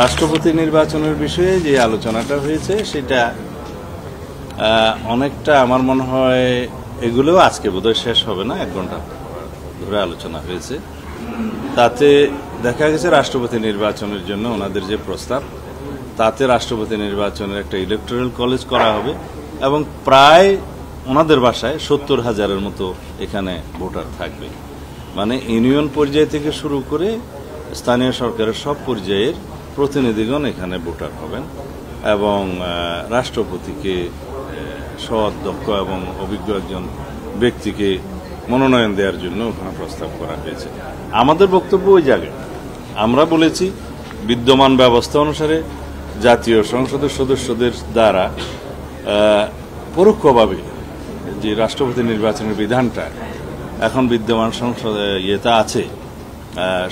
রাষ্ট্রপতি নির্বাচনের বিষয়ে যে আলোচনাটা হয়েছে সেটা অনেকটা আমার মনে হয় এগুলোও আজকে বোধহয় শেষ হবে না, 1 ঘন্টা ধরে আলোচনা হয়েছে। তাতে দেখা গেছে রাষ্ট্রপতি নির্বাচনের জন্য ওনাদের যে প্রস্তাব, তাতে রাষ্ট্রপতি নির্বাচনের একটা ইলেকটোরাল কলেজ করা হবে এবং প্রায় ওনাদের বাসায় 70,000-এর মতো এখানে ভোটার থাকবে। মানে ইউনিয়ন পর্যায় থেকে শুরু করে স্থানীয় সরকারের সব পর্যায়ের প্রতিনিধিগণ এখানে ভোটার হবেন এবং রাষ্ট্রপতিকে সৎ, দক্ষ এবং অভিজ্ঞ একজন ব্যক্তিকে মনোনয়ন দেওয়ার জন্য ওখানে প্রস্তাব করা হয়েছে। আমাদের বক্তব্য ওই জায়গায় আমরা বলেছি, বিদ্যমান ব্যবস্থা অনুসারে জাতীয় সংসদের সদস্যদের দ্বারা পরোক্ষভাবে যে রাষ্ট্রপতি নির্বাচনের বিধানটা এখন বিদ্যমান ইয়েটা আছে,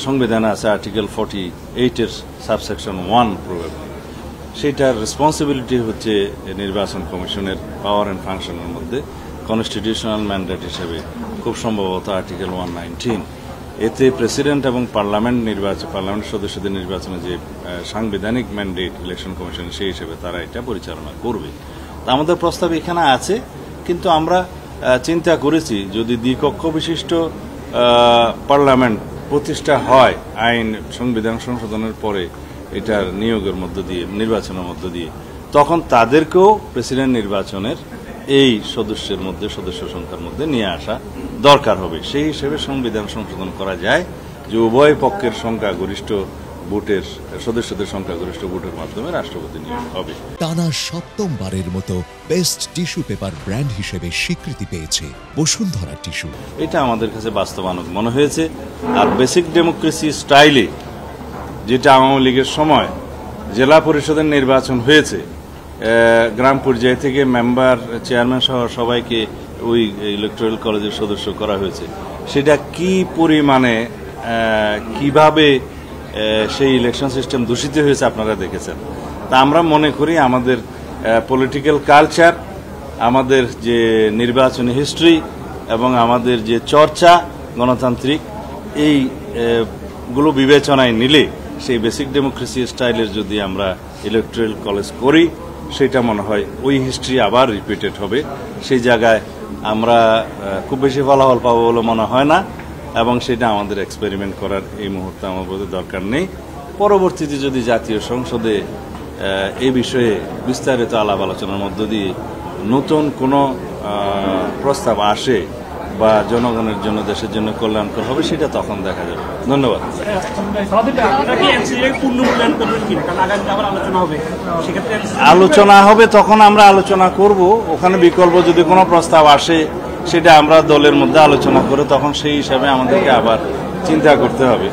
সংবিধানে আছে আর্টিকেল 48-এর সাবসেকশন 1 প্রভাবে, সেইটার রেসপন্সিবিলিটি হচ্ছে নির্বাচন কমিশনের পাওয়ার অ্যান্ড ফাংশনের মধ্যে কনস্টিটিউশনাল ম্যান্ডেট হিসেবে খুব সম্ভবত আর্টিকেল 119। এতে প্রেসিডেন্ট এবং পার্লামেন্ট সদস্যদের নির্বাচনে যে সাংবিধানিক ম্যান্ডেট ইলেকশন কমিশন, সেই হিসেবে তারা এটা পরিচালনা করবে। তা আমাদের প্রস্তাব এখানে আছে, কিন্তু আমরা চিন্তা করেছি যদি দ্বিকক্ষ বিশিষ্ট পার্লামেন্ট প্রতিষ্ঠা হয় আইন সংবিধান সংশোধনের পরে এটার নিয়োগের মধ্য দিয়ে, নির্বাচনের মধ্য দিয়ে, তখন তাদেরকেও প্রেসিডেন্ট নির্বাচনের এই সদস্য সংখ্যার মধ্যে নিয়ে আসা দরকার হবে। সেই হিসেবে সংবিধান সংশোধন করা যায় যে উভয় পক্ষের সংখ্যাগরিষ্ঠ ভোটের সদস্যদের সংখ্যাগরিষ্ঠ ভোটের মাধ্যমে রাষ্ট্রপতি নিয়োগ হবে। টানা 7মবারের মতো বেস্ট টিস্যু পেপার ব্র্যান্ড হিসেবে স্বীকৃতি পেয়েছে বসুন্ধরা টিস্যু। এটা আমাদের কাছে বাস্তবায়ন মনে হয়েছে। আর বেসিক ডেমোক্রেসি স্টাইলে যেটা আওয়ামী লীগের সময় জেলা পরিষদের নির্বাচন হয়েছে, গ্রাম পর্যায় থেকে মেম্বার, চেয়ারম্যান সহ সবাইকে ওই ইলেকটোরাল কলেজের সদস্য করা হয়েছে, সেটা কি পরিমাণে কিভাবে সেই ইলেকশন সিস্টেম দূষিত হয়েছে আপনারা দেখেছেন। তা আমরা মনে করি আমাদের পলিটিক্যাল কালচার, আমাদের যে নির্বাচনী হিস্ট্রি এবং আমাদের যে চর্চা গণতান্ত্রিক, এইগুলো বিবেচনায় নিলে সেই বেসিক ডেমোক্রেসি স্টাইলের যদি আমরা ইলেকটোরাল কলেজ করি, সেটা মনে হয় ওই হিস্ট্রি আবার রিপিটেড হবে। সেই জায়গায় আমরা খুব বেশি ফলাফল পাবো বলে মনে হয় না এবং সেটা আমাদের এক্সপেরিমেন্ট করার এই মুহূর্তে আমার বোধহয় দরকার নেই। পরবর্তীতে যদি জাতীয় সংসদে এই বিষয়ে বিস্তারিত আলাপ আলোচনার মধ্য দিয়ে নতুন কোনো প্রস্তাব আসে বা জনগণের জন্য, দেশের জন্য কল্যাণকর হবে, সেটা তখন দেখা যাবে। ধন্যবাদ। আলোচনা হবে, তখন আমরা আলোচনা করব। ওখানে বিকল্প যদি কোনো প্রস্তাব আসে সেটা আমরা দলের মধ্যে আলোচনা করে তখন সেই হিসাবে আমাদেরকে আবার চিন্তা করতে হবে।